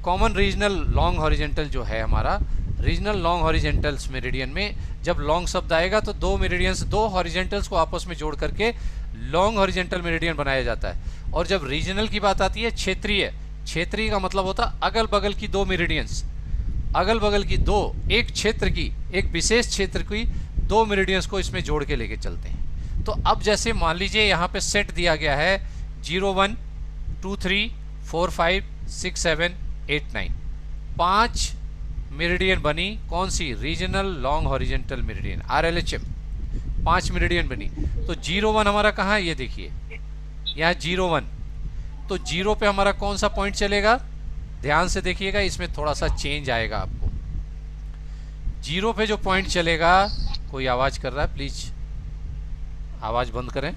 Common regional long horizontal जो है हमारा, रीजनल लॉन्ग हॉरिजेंटल्स मेरिडियन में जब लॉन्ग शब्द आएगा तो दो मेरिडियंस, दो हॉरिजेंटल्स को आपस में जोड़ करके लॉन्ग हॉरिजेंटल मेरिडियन बनाया जाता है। और जब रीजनल की बात आती है, क्षेत्रीय, क्षेत्रीय का मतलब होता है अगल बगल की दो मेरिडियंस, अगल बगल की दो, एक क्षेत्र की, एक विशेष क्षेत्र की दो मेरिडियंस को इसमें जोड़ के लेके चलते हैं। तो अब जैसे मान लीजिए यहाँ पे सेट दिया गया है 0 1 2 3 4 5 6 7 8 9, 5 मेरिडियन बनी। कौन सी? Regional long horizontal meridian, RLHM, 5 meridian बनी। तो 0 1 हमारा कहाँ है? ये देखिए यहाँ 0 1। तो 0 पे हमारा कौन सा पॉइंट चलेगा? ध्यान से देखिएगा, इसमें थोड़ा सा चेंज आएगा आपको। 0 पे जो पॉइंट चलेगा, कोई आवाज कर रहा है, प्लीज आवाज बंद करें,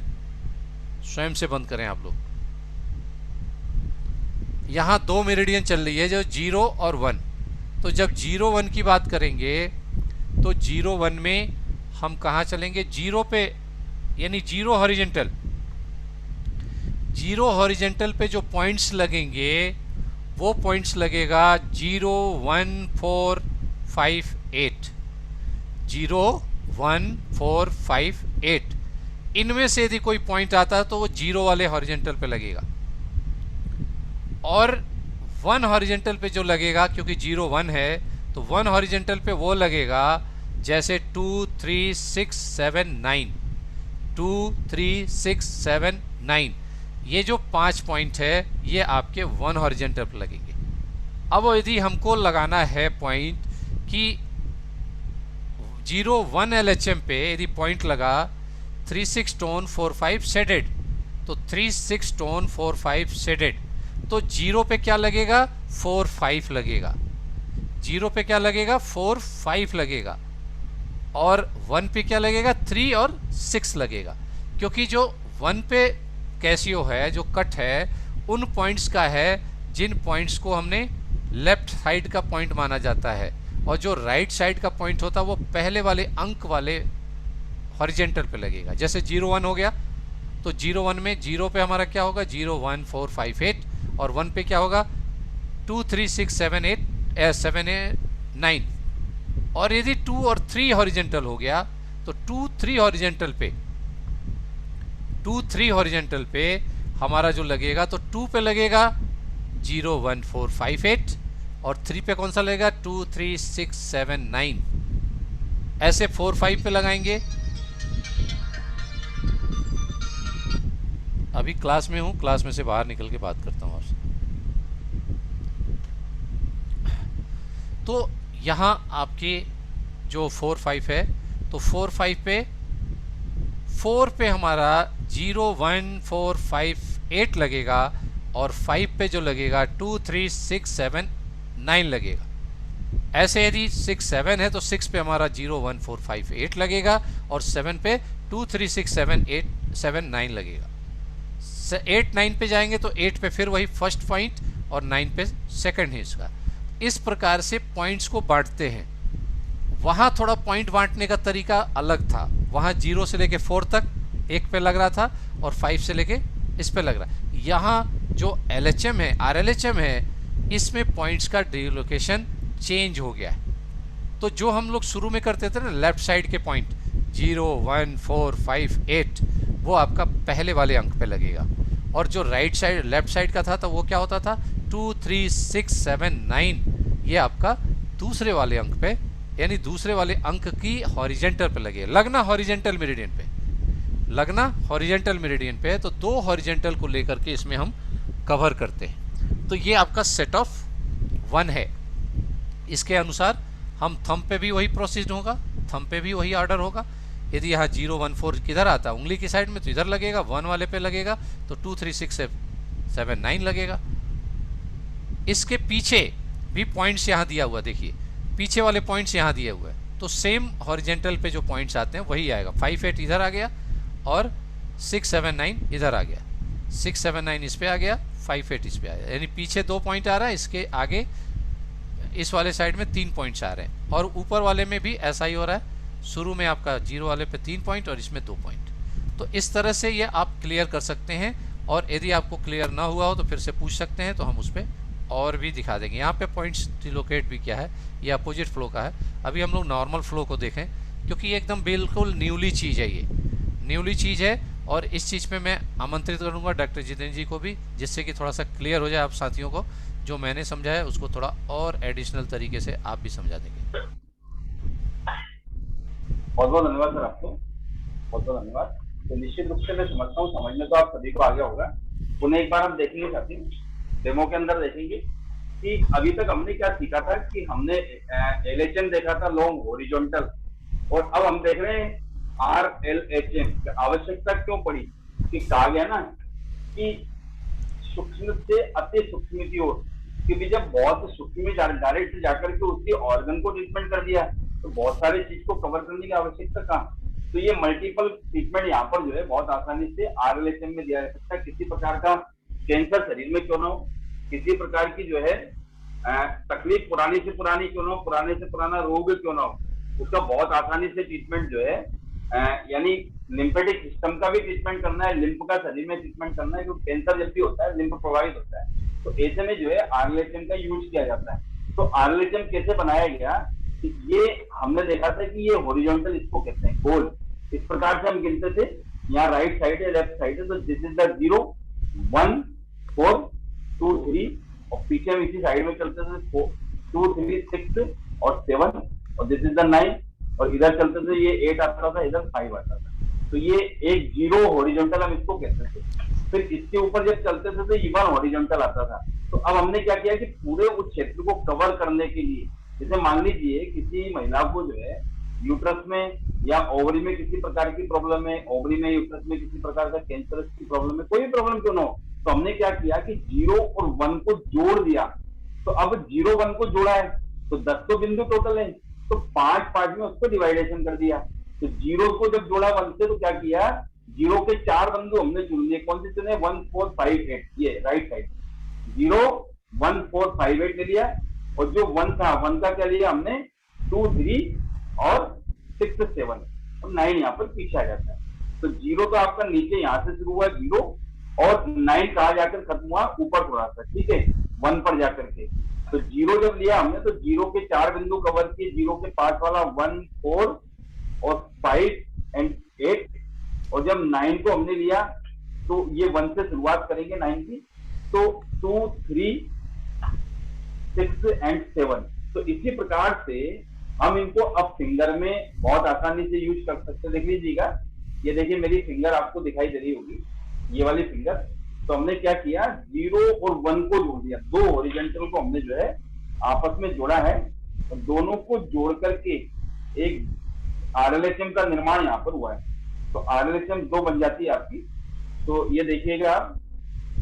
स्वयं से बंद करें आप लोग। यहाँ दो मेरिडियन चल रही है जो 0 और 1। तो जब 0 1 की बात करेंगे तो 0 1 में हम कहाँ चलेंगे? 0 पे, यानी 0 हॉरिजेंटल, 0 हॉरिजेंटल पे जो पॉइंट्स लगेंगे वो पॉइंट्स लगेगा 0 1 4 5 8, 0 1 4 5 8। इनमें से यदि कोई पॉइंट आता है तो वो 0 वाले हॉरिजेंटल पे लगेगा। और 1 हॉरिजेंटल पे जो लगेगा, क्योंकि 0 1 है तो 1 हॉरिजेंटल पे वो लगेगा जैसे 2 3 6 7 9, 2 3 6 7 9, ये जो 5 पॉइंट है ये आपके 1 हॉरिजेंटल पे लगेंगे। अब यदि हमको लगाना है पॉइंट कि 0 1 LHM पे यदि पॉइंट लगा 3 6 टोन 4 5 शेडेड, तो 3 6 टोन 4 5 शेडेड, तो 0 पे क्या लगेगा? 4 5 लगेगा। 0 पे क्या लगेगा? 4 5 लगेगा। और 1 पे क्या लगेगा? 3 और 6 लगेगा। क्योंकि जो 1 पे कैसियो है, जो कट है, उन पॉइंट्स का है जिन पॉइंट्स को हमने लेफ्ट साइड का पॉइंट माना जाता है, और जो राइट साइड का पॉइंट होता है वो पहले वाले अंक वाले हॉरिजेंटल पे लगेगा। जैसे 0 1 हो गया तो 0 1 में 0 पे हमारा क्या होगा? 0 1 4 5 8, और 1 पे क्या होगा? 2 3 6 7 8 7 9। और यदि 2 और 3 हॉरिजेंटल हो गया तो 2 3 हॉरिजेंटल पे, 2 3 हॉरिजेंटल पे हमारा जो लगेगा तो 2 पे लगेगा 0 1 4 5 8, और 3 पे कौन सा लगेगा? 2 3 6 7 9। ऐसे 4 5 पे लगाएंगे। अभी क्लास में हूँ, क्लास में से बाहर निकल के बात करता हूँ आपसे। तो यहाँ आपके जो 4 5 है, तो 4 5 पे, 4 पे हमारा 0 1 4 5 8 लगेगा, और 5 पे जो लगेगा 2 3 6 7 9 लगेगा। ऐसे यदि 6 7 है तो 6 पे हमारा 0 1 4 5 8 लगेगा, और 7 पे 2 3 6 7 8 7 9 लगेगा। 8 9 पे जाएंगे तो 8 पे फिर वही फर्स्ट पॉइंट, और 9 पे सेकंड है इसका। इस प्रकार से पॉइंट्स को बांटते हैं। वहाँ थोड़ा पॉइंट बांटने का तरीका अलग था। वहाँ 0 से लेके 4 तक एक पे लग रहा था, और 5 से लेके इस पे लग रहा है। यहाँ जो LHM है, RLHM है, इसमें पॉइंट्स का डिलोकेशन चेंज हो गया है। तो जो हम लोग शुरू में करते थे ना, लेफ्ट साइड के पॉइंट 0 1 4 5 8, वो आपका पहले वाले अंक पे लगेगा। और जो राइट साइड, लेफ्ट साइड का था तो वो क्या होता था? 2 3 6 7 9, ये आपका दूसरे वाले अंक पे, यानी दूसरे वाले अंक की हॉरिजेंटल पे लगे। लगना हॉरिजेंटल मेरिडियन पे, लगना हॉरिजेंटल मेरिडियन पे है, तो दो हॉरिजेंटल को लेकर के इसमें हम कवर करते हैं। तो ये आपका सेट ऑफ 1 है। इसके अनुसार हम थंब पे भी वही प्रोसीड होगा, थंब पे भी वही ऑर्डर होगा। यदि यहाँ 0 1 4 किधर आता है? उंगली की साइड में, तो इधर लगेगा। 1 वाले पे लगेगा तो 2 3 6 7 9 लगेगा। इसके पीछे भी पॉइंट्स यहाँ दिया हुआ, देखिए पीछे वाले पॉइंट्स यहाँ दिए हुए हैं, तो सेम हॉरिजेंटल पे जो पॉइंट्स आते हैं वही आएगा। 5 8 इधर आ गया, और 6 7 9 इधर आ गया। 6 7 9 इस पे आ गया, 5 8 इस पे आ गया। यानी पीछे 2 पॉइंट आ रहा है, इसके आगे इस वाले साइड में 3 पॉइंट्स आ रहे हैं। और ऊपर वाले में भी ऐसा ही हो रहा है। शुरू में आपका 0 वाले पे 3 पॉइंट और इसमें 2 पॉइंट। तो इस तरह से ये आप क्लियर कर सकते हैं। और यदि आपको क्लियर ना हुआ हो तो फिर से पूछ सकते हैं, तो हम उस पर और भी दिखा देंगे। यहाँ पे पॉइंट्स डिलोकेट भी किया है, ये अपोजिट फ्लो का है। अभी हम लोग नॉर्मल फ्लो को देखें, क्योंकि ये एकदम बिल्कुल न्यूली चीज़ है, ये न्यूली चीज़ है। और इस चीज़ पे मैं आमंत्रित करूँगा डॉक्टर जितेंद्र जी को भी, जिससे कि थोड़ा सा क्लियर हो जाए आप साथियों को। जो मैंने समझा है उसको थोड़ा और एडिशनल तरीके से आप भी समझा देंगे। बहुत बहुत धन्यवाद सर, आपको बहुत बहुत धन्यवाद। तो निश्चित रूप से मैं समझता हूँ, समझने तो आप सभी को आ गया होगा। उन्हें एक बार हम देखेंगे साथी, डेमो के अंदर देखेंगे कि अभी तक हमने क्या सीखा था। कि हमने एलएचएम देखा था, लॉन्ग हॉरिजॉन्टल, और अब हम देख रहे हैं आरएलएचएम। आवश्यकता क्यों पड़ी? कि कहा गया ना कि सूक्ष्म से अति सूक्ष्म की ओर, क्योंकि जब बहुत सूक्ष्म डायरेक्ट जाकर के उसके ऑर्गन को ट्रीटमेंट कर दिया तो बहुत सारी चीज को कवर करने की आवश्यकता कहाँ। तो ये मल्टीपल ट्रीटमेंट यहाँ पर जो है बहुत आसानी से आरएलएचएम में दिया जा सकता है। किसी प्रकार का कैंसर शरीर में क्यों ना हो, किसी प्रकार की जो है तकलीफ पुरानी से पुरानी क्यों ना हो, पुराने से पुराना रोग क्यों ना हो, उसका बहुत आसानी से ट्रीटमेंट जो है यानी लिम्फेटिक सिस्टम का भी ट्रीटमेंट करना है, लिम्फ का शरीर में ट्रीटमेंट करना है। क्योंकि कैंसर जब भी होता है लिम्फ प्रभावित होता है, तो ऐसे में जो है आरएलएचएम का यूज किया जाता है। तो आरएलएचएम कैसे बनाया गया? ये हमने देखा था कि ये हॉरिजॉन्टल इसको कहते हैं, गोल। इस प्रकार से हम गिनते थे, यहाँ राइट साइड है, लेफ्ट साइड है, तो दिस इज द 0 1 4 2 3, और पीछे हम इसी साइड में चलते थे 4 2 3 6 और 7, और दिस इज द 9, और इधर चलते थे ये 8 आता था, इधर 5 आता था। तो ये एक 0 हॉरिजॉन्टल हम इसको कहते थे। फिर इसके ऊपर जब चलते थे तो इवन हॉरिजॉन्टल आता था। तो अब हमने क्या किया कि पूरे उस क्षेत्र को कवर करने के लिए, जैसे मान लीजिए किसी महिला को जो है यूट्रस में या ओवरी में किसी प्रकार की प्रॉब्लम है, ओवरी में यूट्रस में किसी प्रकार का कैंसर की प्रॉब्लम है, कोई भी प्रॉब्लम क्यों ना हो, तो हमने क्या किया कि 0 और 1 को जोड़ दिया। तो अब 0 1 को जोड़ा है तो 10 तो बिंदु टोटल है, तो 5 पार्ट में उसको डिवाइडेशन कर दिया। तो 0 को जब जोड़ा 1 से तो क्या किया, 0 के 4 बिंदु हमने चुन लिए। कौन से चुने? 1 4 5 8, ये राइट साइड 0 1 4 5 8 ले लिया। और जो 1 था, 1 का क्या लिया हमने, 2 3 और 6 7 और 9 यहाँ पर पीछे आ जाता है। तो 0 तो आपका नीचे यहाँ से शुरू हुआ 0, और 9 कहा जाकर खत्म हुआ ऊपर थोड़ा सा, ठीक है, 1 पर जाकर के। तो 0 जब लिया हमने तो 0 के 4 बिंदु कवर किए, 0 के 5 वाला 1 4 और 5 एंड 8, और जब 9 को हमने लिया तो ये 1 से शुरुआत करेंगे 9 की, तो 2 3 6 एंड 7। तो इसी प्रकार से हम इनको अब फिंगर में बहुत आसानी से यूज कर सकते हैं। देख लीजिएगा, ये देखिए मेरी फिंगर आपको दिखाई दे रही होगी, ये वाली फिंगर। तो हमने क्या किया, 0 और 1 को जोड़ दिया, दो हॉरिजॉन्टल को हमने जो है आपस में जोड़ा है, और दोनों को जोड़ करके एक आरएलएचएम का निर्माण यहाँ पर हुआ है। तो आरएलएचएम 2 बन जाती है आपकी। तो ये देखिएगा,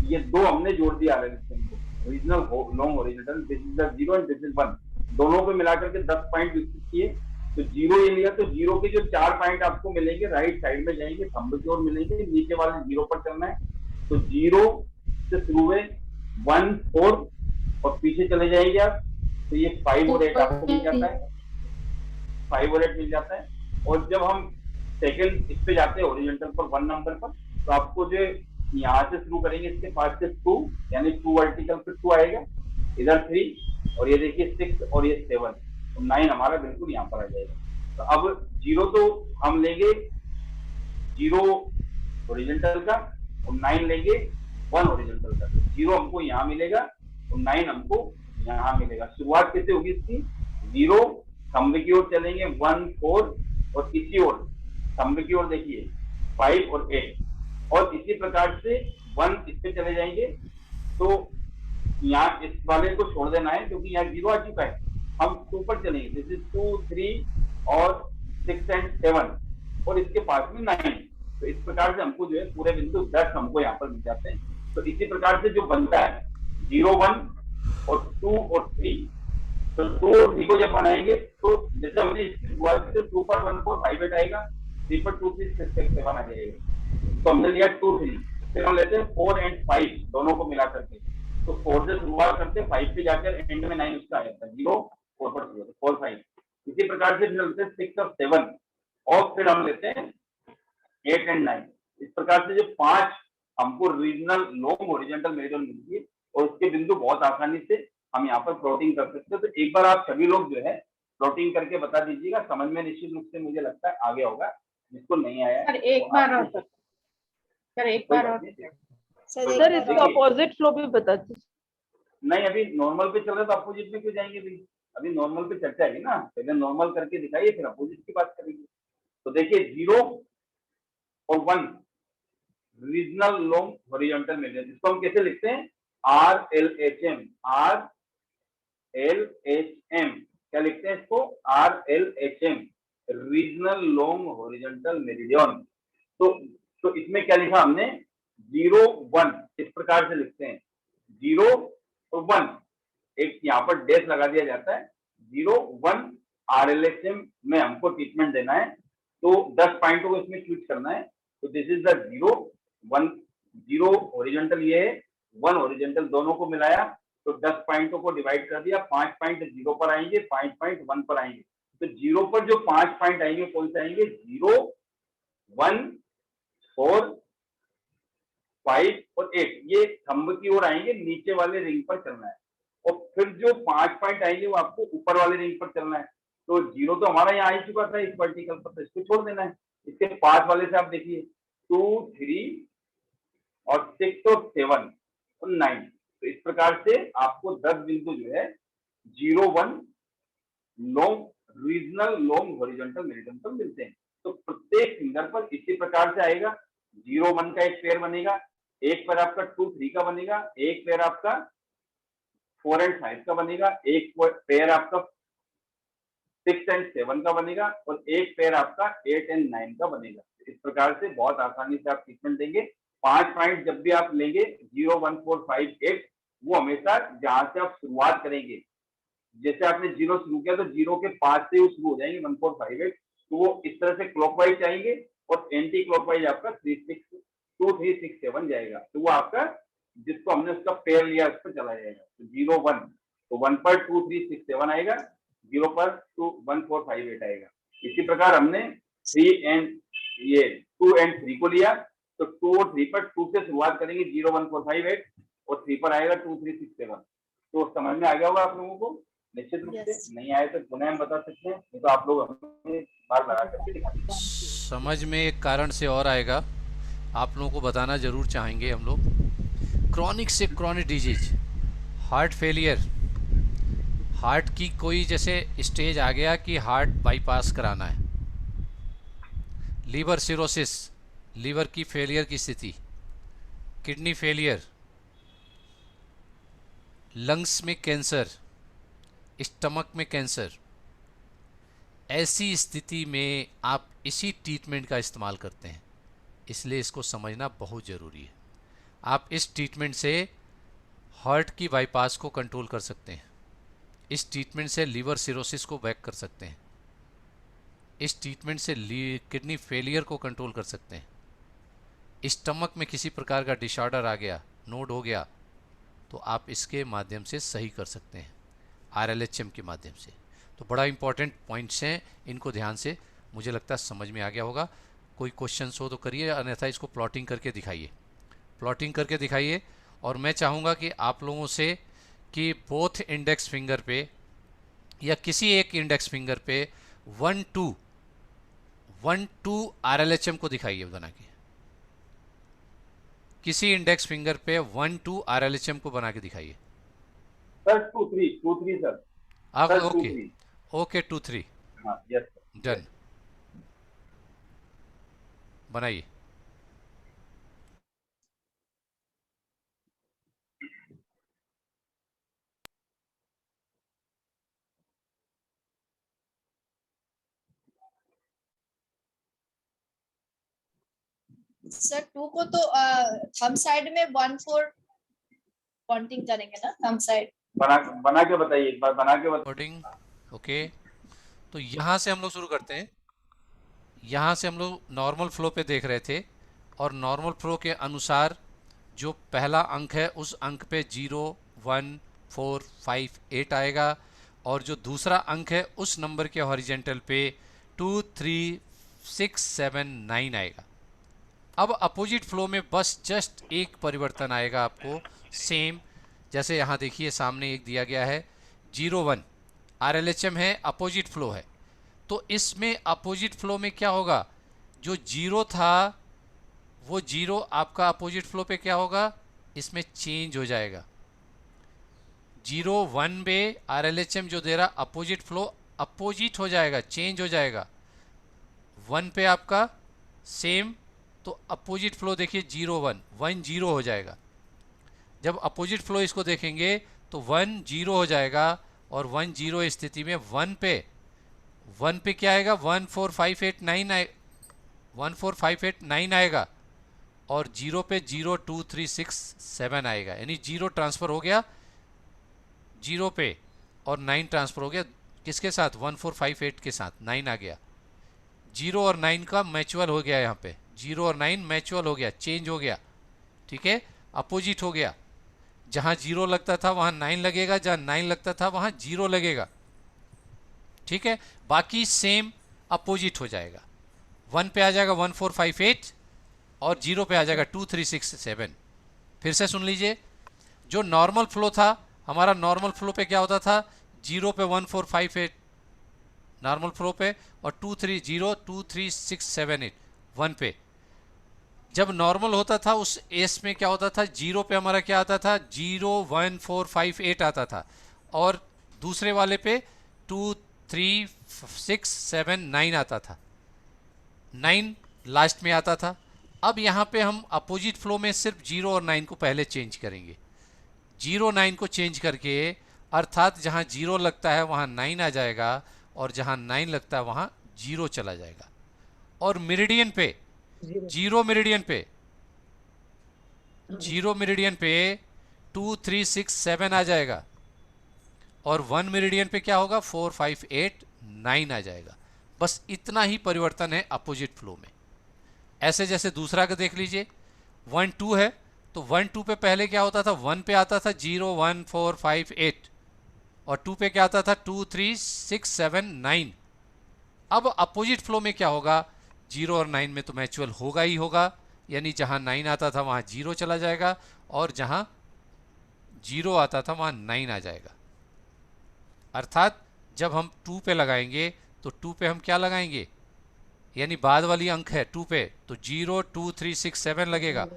ये 2 हमने जोड़ दिया आरएलएचएम को, original long horizontal, this is the 0 and this is 1, दोनों को मिलाकर के 10 पॉइंट विकसित किए। तो 0 ये लिया, तो 0 के जो 4 पॉइंट आपको मिलेंगे राइट साइड में जाएंगे, थंब की ओर मिलेंगे, नीचे वाले 0 पर चलना है। तो 0 से शुरू हुए 1 4 और पीछे चले जाएंगे आप, तो ये 5 और 8 आपको मिल जाता है, 5 और 8 मिल जाता है। और जब हम सेकंड इस पे जाते हैं हॉरिजॉन्टल पर 1 नंबर पर, तो आपको जो यहाँ से शुरू करेंगे इसके 5 से 2, यानी 2 वर्टिकल पे 2 आएगा, इधर 3, और ये देखिए 6 और ये 7, तो 9 हमारा बिल्कुल यहाँ पर आ जाएगा। तो अब 0 तो हम लेंगे 0 हॉरिजॉन्टल का, और 9 लेंगे 1 हॉरिजॉन्टल का। 0 हमको यहाँ मिलेगा और 9 हमको यहाँ मिलेगा। शुरुआत कैसे होगी इसकी, 0 स्तंभ की ओर चलेंगे 1 4, और इसी ओर स्तंभ की ओर देखिए 5 और 8, और इसी प्रकार से 1 इस पे चले जाएंगे। तो यहाँ इस वाले को छोड़ देना है क्योंकि यहाँ 0 आ चुका है, हम 2 पर चलेंगे, दिस इज 2 3 और 6 एंड 7, और इसके पास में 9। तो इस प्रकार से हमको जो है पूरे बिंदु 10 हमको यहाँ पर मिल जाते हैं। तो इसी प्रकार से जो बनता है 0 1 और 2 और 3, तो 2 और 3 को जब बनाएंगे तो जैसे हमने शुरुआत से 2 पर 1 4 5 8 आएगा, 3 पर 2 3 6 7 आ जाएगा। तो हमने लिया 2 3, फिर हम लेते हैं 4 एंड 5 दोनों को मिला करके। तो 4 से शुरुआत करते हैं, 5 पे जाकर एंड में 9 उसका आ जाता है, 0 4 पर 0 4 5। इसी प्रकार से फिर लेते हैं 6 और 7, और फिर हम लेते हैं 8 एंड 9। इस प्रकार से जो 5 हमको रीजनल लॉन्ग हॉरिजॉन्टल मेरिडियन मिलती है, और उसके बिंदु बिंदु बहुत आसानी से हम यहाँ पर प्लॉटिंग कर सकते हैं। तो एक बार आप सभी लोग जो है प्लॉटिंग करके बता दीजिएगा, समझ में निश्चित रूप से मुझे लगता है आ गया होगा। जिसको नहीं आया सर है एक वो बार और आपको सर एक कोई बार बात और नहीं। सर इसका देखिए, अपोजिट फ्लो भी बता दीजिए। नहीं अभी नॉर्मल पे चल रहा है तो अपोजिट में क्यों जाएंगे भाई? अभी नॉर्मल पे चर्चा है ना, पहले नॉर्मल करके दिखाइए फिर अपोजिट की बात करेंगे। तो देखिए 0 और 1 रीजनल लॉन्ग हॉरिजॉन्टल मीडियन, इसको हम कैसे लिखते हैं? RLHM। RLHM क्या लिखते हैं इसको? RLHM regional long horizontal meridian. तो इसमें क्या लिखा हमने? 0 1 इस प्रकार से लिखते हैं, 0 और 1 एक यहाँ पर डैश लगा दिया जाता है। 0 1 RLHM में हमको ट्रीटमेंट देना है, तो 10 पॉइंटों को इसमें चूज करना है। तो दिस इज द 0 1 0 हॉरिजॉन्टल ये है, 1 हॉरिजॉन्टल, दोनों को मिलाया तो 10 पॉइंटों को डिवाइड कर दिया। 5 पॉइंट 0 पर आएंगे, 5 पॉइंट 1 पर आएंगे। तो 0 पर जो 5 पॉइंट आएंगे कौन से आएंगे? 0 1 4 5 और 8 ये थंब की ओर आएंगे, नीचे वाले रिंग पर चलना है। और फिर जो 5 पॉइंट आएंगे वो आपको ऊपर वाले रिंग पर चलना है। तो 0 तो हमारा यहाँ आ चुका था इस वर्टिकल पर, तो इसको छोड़ देना है। इसके पास वाले से आप देखिए 2 3 और 6 और 7 और 9। तो इस प्रकार से आपको 10 बिंदु जो है 0 1 long regional long horizontal meridian पर मिलते हैं। तो प्रत्येक फिंगर पर इसी प्रकार से आएगा। 0 1 का एक पेयर बनेगा, एक पेयर आपका 2 3 का बनेगा, एक पेयर आपका 4 एंड 5 का बनेगा, एक पेयर आपका 6 एंड 7 का बनेगा और एक पेयर आपका 8 एंड 9 का बनेगा। इस प्रकार से बहुत आसानी से आप ट्रीटमेंट देंगे। 5 पॉइंट जब भी आप लेंगे 0 1 4 5 8, वो हमेशा जहां से आप शुरुआत करेंगे, जैसे आपने 0 शुरू किया तो 0 के 5 से वो शुरू हो जाएंगे 1 4 5 8, तो वो इस तरह से क्लॉकवाइज जाएंगे और एंटी क्लॉकवाइज आपका 3 6 2 3 6 7 जाएगा। तो वो आपका जिसको हमने उसका पेयर लिया उस पर चला जाएगा। तो 0 1 तो 1 पर 2 3 6 7 आएगा, 0 पर 2 1 4 5 8 आएगा। इसी प्रकार हमने 3 एंड 2 एंड 3 को लिया, तो 2 और 3 पर 2 से शुरुआत करेंगे, 0 1 4 5 8 और 3 पर आएगा 2 3 6 7। तो समझ में आ गया होगा आप लोगों को निश्चित रूप से। नहीं आए तो पुनः हम बता सकते हैं, नहीं तो आप लोग हमें बार लगा करके दिखा दीजिए। समझ में एक कारण से और आएगा, आप लोगों को बताना ज़रूर चाहेंगे हम लोग। क्रॉनिक से chronic disease, heart failure, heart की कोई जैसे स्टेज आ गया कि हार्ट बाईपास कराना है, लीवर सिरोसिस, लीवर की फेलियर की स्थिति, किडनी फेलियर, लंग्स में कैंसर, स्टमक में कैंसर, ऐसी स्थिति में आप इसी ट्रीटमेंट का इस्तेमाल करते हैं। इसलिए इसको समझना बहुत ज़रूरी है। आप इस ट्रीटमेंट से हार्ट की बाईपास को कंट्रोल कर सकते हैं, इस ट्रीटमेंट से लीवर सिरोसिस को बैक कर सकते हैं, इस ट्रीटमेंट से किडनी फेलियर को कंट्रोल कर सकते हैं, स्टमक में किसी प्रकार का डिसऑर्डर आ गया, नोड हो गया, तो आप इसके माध्यम से सही कर सकते हैं, RLHM के माध्यम से। तो बड़ा इंपॉर्टेंट पॉइंट्स हैं, इनको ध्यान से मुझे लगता है समझ में आ गया होगा। कोई क्वेश्चंस हो तो करिए, अन्यथा इसको प्लॉटिंग करके दिखाइए, प्लॉटिंग करके दिखाइए। और मैं चाहूँगा कि आप लोगों से कि बोथ इंडेक्स फिंगर पे या किसी एक इंडेक्स फिंगर पे 1 2 RLHM को दिखाइए बना के, किसी इंडेक्स फिंगर पे 1 2 RLHM को बना के दिखाइए। Sir 2 3 sir. आप सर, 2 ओके 3 ओके 2 3 हाँ यस डन, बनाइए। सर 2 को तो थंब साइड में 1 4 पॉइंटिंग करेंगे ना, थंब साइड बना के बताइए, एक बार बना के बताइए। Recording okay. तो यहाँ से हम लोग शुरू करते हैं। यहाँ से हम लोग नॉर्मल फ्लो पे देख रहे थे और नॉर्मल फ्लो के अनुसार जो पहला अंक है उस अंक पे 0 1 4 5 8 आएगा और जो दूसरा अंक है उस नंबर के हॉरिजेंटल पे 2 3 6 7 9 आएगा। अब अपोजिट फ्लो में बस जस्ट एक परिवर्तन आएगा आपको, सेम जैसे यहाँ देखिए सामने एक दिया गया है 0-1 RLHM है, अपोजिट फ्लो है। तो इसमें अपोजिट फ्लो में क्या होगा, जो 0 था वो 0 आपका अपोजिट फ्लो पे क्या होगा, इसमें चेंज हो जाएगा। 0-1 पे RLHM जो दे रहा अपोजिट फ्लो अपोजिट हो जाएगा, चेंज हो जाएगा। 1 पे आपका सेम, तो अपोजिट फ्लो देखिए 0-1 1-0 हो जाएगा। जब अपोजिट फ्लो इसको देखेंगे तो 1-0 हो जाएगा, और 1-0 स्थिति में 1 पे क्या आएगा, 14589 आए, 14589 आएगा, और 0 पे 0 2 3 6 7 आएगा, यानी 0 ट्रांसफर हो गया 0 पे, और 9 ट्रांसफर हो गया किसके साथ, 1458 के साथ 9 आ गया। 0 और 9 का मैचुअल हो गया, यहाँ पे 0 और 9 मैचुअल हो गया, चेंज हो गया, ठीक है, अपोजिट हो गया। जहाँ 0 लगता था वहाँ 9 लगेगा, जहाँ 9 लगता था वहाँ 0 लगेगा, ठीक है। बाकी सेम अपोजिट हो जाएगा। 1 पे आ जाएगा 1458, और 0 पे आ जाएगा 2367। फिर से सुन लीजिए, जो नॉर्मल फ्लो था हमारा, नॉर्मल फ्लो पे क्या होता था, 0 पे 1458 नॉर्मल फ्लो पे, और 230 23678 1 पे। जब नॉर्मल होता था उस एस में क्या होता था, 0 पे हमारा क्या आता था, 01458 आता था, और दूसरे वाले पे 23679 आता था, 9 लास्ट में आता था। अब यहाँ पे हम अपोजिट फ्लो में सिर्फ 0 और 9 को पहले चेंज करेंगे। 0-9 को चेंज करके, अर्थात जहाँ 0 लगता है वहाँ 9 आ जाएगा, और जहाँ 9 लगता है वहाँ 0 चला जाएगा। और मेरिडियन पे, 0 मेरिडियन पे 2367 आ जाएगा, और 1 मेरिडियन पे क्या होगा, 4589 आ जाएगा। बस इतना ही परिवर्तन है अपोजिट फ्लो में। ऐसे जैसे दूसरा का देख लीजिए, 1-2 है, तो 1-2 पे पहले क्या होता था, 1 पे आता था 01458, और 2 पे क्या आता था 23679। अब अपोजिट फ्लो में क्या होगा, 0 और 9 में तो मैचुअल होगा ही होगा, यानी जहां 9 आता था वहां 0 चला जाएगा, और जहां 0 आता था वहां 9 आ जाएगा। अर्थात जब हम 2 पे लगाएंगे तो 2 पे हम क्या लगाएंगे, यानी बाद वाली अंक है 2 पे, तो 0 2 3 6 7 लगेगा,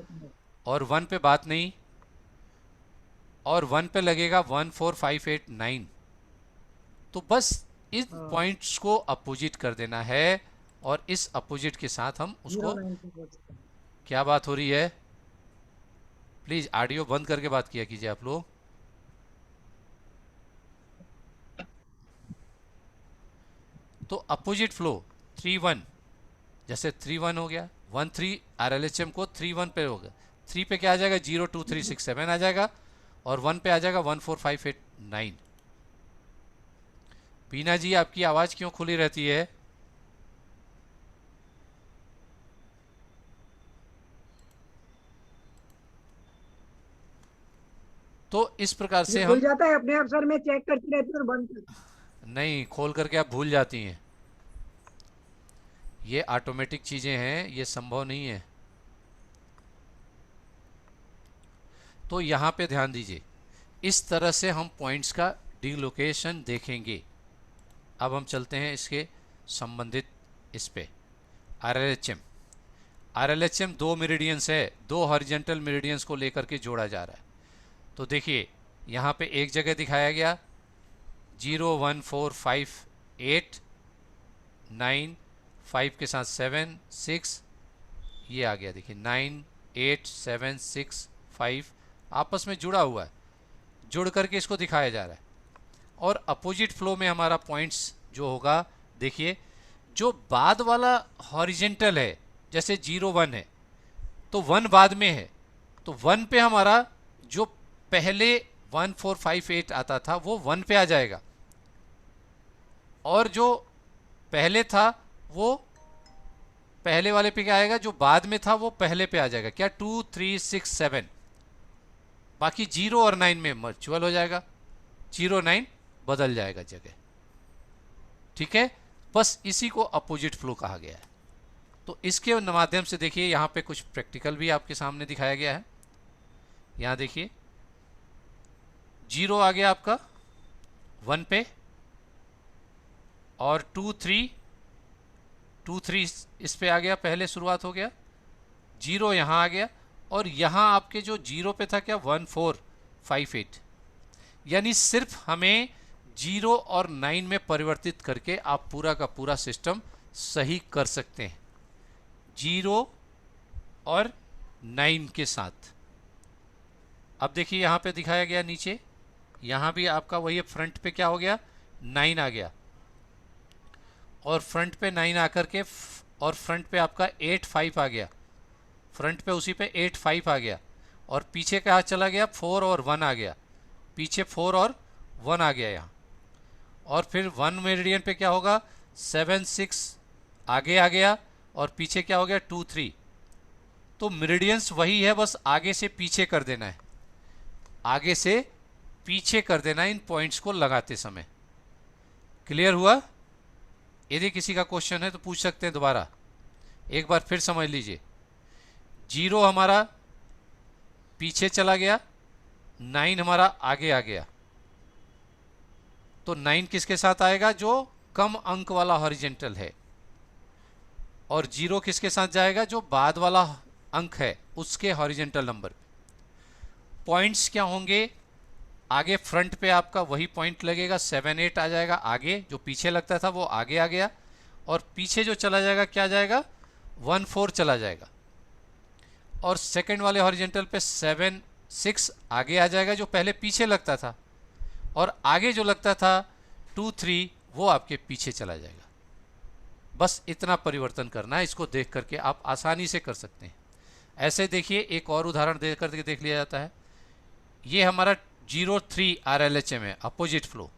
और 1 पे बात नहीं, और 1 पे लगेगा 14589। तो बस इन पॉइंट्स को अपोजिट कर देना है, और इस अपोजिट के साथ हम उसको, क्या बात हो रही है, प्लीज ऑडियो बंद करके बात किया कीजिए आप लोग। तो अपोजिट फ्लो 3-1, जैसे 3-1 हो गया, 1-3 RLHM को 3-1 पे होगा, 3 पे क्या आ जाएगा, 0 2 3 6 7 आ जाएगा, और 1 पे आ जाएगा 14589। बीना जी आपकी आवाज क्यों खुली रहती है? तो इस प्रकार से खुल हम, जाता है अपने आप सर, मैं चेक करती रहती हूँ और बंद करती हूँ। नहीं खोल करके आप भूल जाती हैं, ये ऑटोमेटिक चीजें हैं, ये संभव नहीं है। तो यहां पे ध्यान दीजिए, इस तरह से हम पॉइंट्स का डिलोकेशन देखेंगे। अब हम चलते हैं इसके संबंधित इस पे, RLHM 2 मेरिडियंस है, 2 हॉरिजॉन्टल मेरिडियंस को लेकर के जोड़ा जा रहा है। तो देखिए यहाँ पे एक जगह दिखाया गया 01458 9 5 के साथ 7 6, ये आ गया देखिए 9 8 7 6 5 आपस में जुड़ा हुआ है, जुड़ करके इसको दिखाया जा रहा है। और अपोजिट फ्लो में हमारा पॉइंट्स जो होगा, देखिए जो बाद वाला हॉरिजेंटल है, जैसे 0-1 है तो 1 बाद में है, तो 1 पे हमारा जो पहले 1458 आता था वो 1 पे आ जाएगा, और जो पहले था वो पहले वाले पे क्या आएगा, जो बाद में था वो पहले पे आ जाएगा, क्या 2 3 6 7। बाकी 0 और 9 में म्यूचुअल हो जाएगा, 0-9 बदल जाएगा जगह, ठीक है। बस इसी को अपोजिट फ्लो कहा गया है। तो इसके माध्यम से देखिए यहाँ पे कुछ प्रैक्टिकल भी आपके सामने दिखाया गया है। यहाँ देखिए जीरो आ गया आपका 1 पे, और 2 3 इस पे आ गया, पहले शुरुआत हो गया, जीरो यहाँ आ गया, और यहाँ आपके जो जीरो पे था क्या 1458, यानी सिर्फ हमें 0 और 9 में परिवर्तित करके आप पूरा का पूरा सिस्टम सही कर सकते हैं, 0 और 9 के साथ। अब देखिए यहाँ पे दिखाया गया नीचे, यहाँ भी आपका वही फ्रंट पे क्या हो गया 9 आ गया, और फ्रंट पे 9 आकर के और फ्रंट पे आपका 85 आ गया, फ्रंट पे उसी पे 85 आ गया, और पीछे क्या चला गया 4 और 1 आ गया, पीछे 4 और 1 आ गया यहाँ, और फिर 1 मेरिडियन पे क्या होगा 7 6 आगे आ गया, और पीछे क्या हो गया 2 3। तो मेरिडियंस वही है, बस आगे से पीछे कर देना है, आगे से पीछे कर देना है इन पॉइंट्स को लगाते समय। क्लियर हुआ? यदि किसी का क्वेश्चन है तो पूछ सकते हैं दोबारा, एक बार फिर समझ लीजिए। 0 हमारा पीछे चला गया, 9 हमारा आगे आ गया, तो 9 किसके साथ आएगा जो कम अंक वाला हॉरिजेंटल है, और 0 किसके साथ जाएगा जो बाद वाला अंक है उसके हॉरिजेंटल नंबर। पॉइंट्स क्या होंगे, आगे फ्रंट पे आपका वही पॉइंट लगेगा, 7 8 आ जाएगा आगे, जो पीछे लगता था वो आगे आ गया, और पीछे जो चला जाएगा क्या जाएगा 1 4 चला जाएगा, और सेकंड वाले हॉरिजेंटल पे 7 6 आगे आ जाएगा जो पहले पीछे लगता था, और आगे जो लगता था 2 3 वो आपके पीछे चला जाएगा। बस इतना परिवर्तन करना है, इसको देख करके आप आसानी से कर सकते हैं। ऐसे देखिए एक और उदाहरण दे करके देख लिया जाता है। ये हमारा 0 3 RLHM है, अपोजिट फ्लो।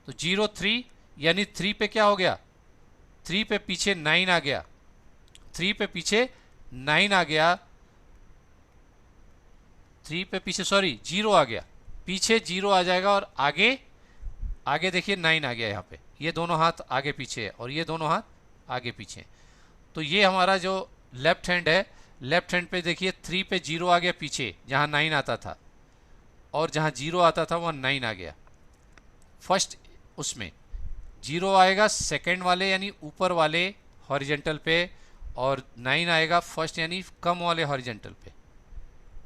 तो 0 3 यानी 3 पे क्या हो गया, 3 पे पीछे 9 आ गया, 3 पे पीछे 9 आ गया, 3 पे पीछे 0 आ गया, पीछे 0 आ जाएगा, और आगे आगे देखिए 9 आ गया यहाँ पे, ये दोनों हाथ आगे पीछे है और ये दोनों हाथ आगे पीछे। तो ये हमारा जो लेफ्ट हैंड है, लेफ्ट हैंड पे देखिए 3 पे 0 आ गया पीछे जहाँ 9 आता था, और जहाँ 0 आता था वहाँ 9 आ गया। फर्स्ट उसमें 0 आएगा सेकंड वाले यानी ऊपर वाले हॉरिजेंटल पे, और 9 आएगा फर्स्ट यानी कम वाले हॉरिजेंटल पे,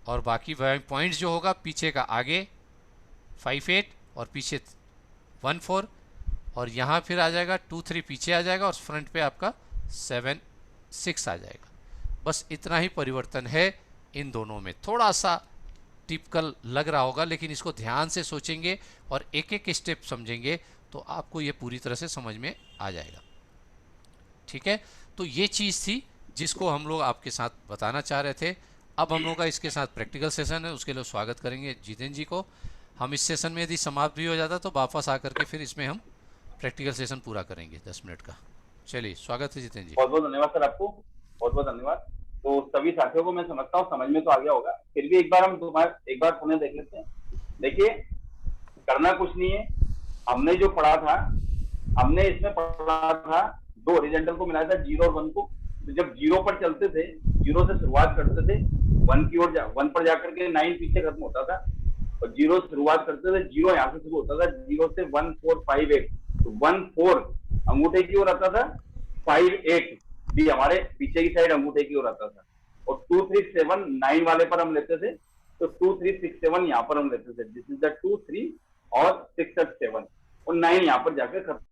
और बाकी पॉइंट्स जो होगा पीछे का आगे 5 8 और पीछे 1 4, और यहाँ फिर आ जाएगा 2 3 पीछे आ जाएगा, और फ्रंट पे आपका 7 6 आ जाएगा। बस इतना ही परिवर्तन है इन दोनों में। थोड़ा सा टिपिकल लग रहा होगा, लेकिन इसको ध्यान से सोचेंगे और एक एक स्टेप समझेंगे तो आपको ये पूरी तरह से समझ में आ जाएगा। ठीक है, तो ये चीज़ थी जिसको हम लोग आपके साथ बताना चाह रहे थे। अब हम लोग का इसके साथ प्रैक्टिकल सेशन है, उसके लिए स्वागत करेंगे जितेंद्र जी को। हम इस सेशन में यदि समाप्त भी हो जाता तो वापस आकर के फिर इसमें हम प्रैक्टिकल सेशन पूरा करेंगे 10 मिनट का। चलिए, स्वागत है जितेंद्र जी। बहुत बहुत धन्यवाद सर, आपको बहुत बहुत धन्यवाद। तो सभी साथियों को मैं समझता हूँ समझ में तो आ गया होगा, फिर भी एक बार हम पुनः देख लेते हैं। देखिए, करना कुछ नहीं है, हमने जो पढ़ा था, हमने इसमें पढ़ा था दो हॉरिजॉन्टल को मिलाया था 0 और 1 को। तो जब 0 पर चलते थे, 0 से शुरुआत करते थे, 1 की ओर 1 पर जाकर के 9 पीछे खत्म होता था, और 0 से शुरुआत करते थे, 0 यहाँ से शुरू होता था, 0 से 1 4 5 8, तो 1 4 अंगूठे की ओर आता था, 5 8 भी हमारे पीछे की साइड अंगूठे की ओर आता था, और 2 3 7 9 वाले पर हम लेते थे, तो 2 3 6 7 यहाँ पर हम लेते थे। दिस इज द 2 3 और 6 और 7, और 9 यहाँ पर जाकर खत्म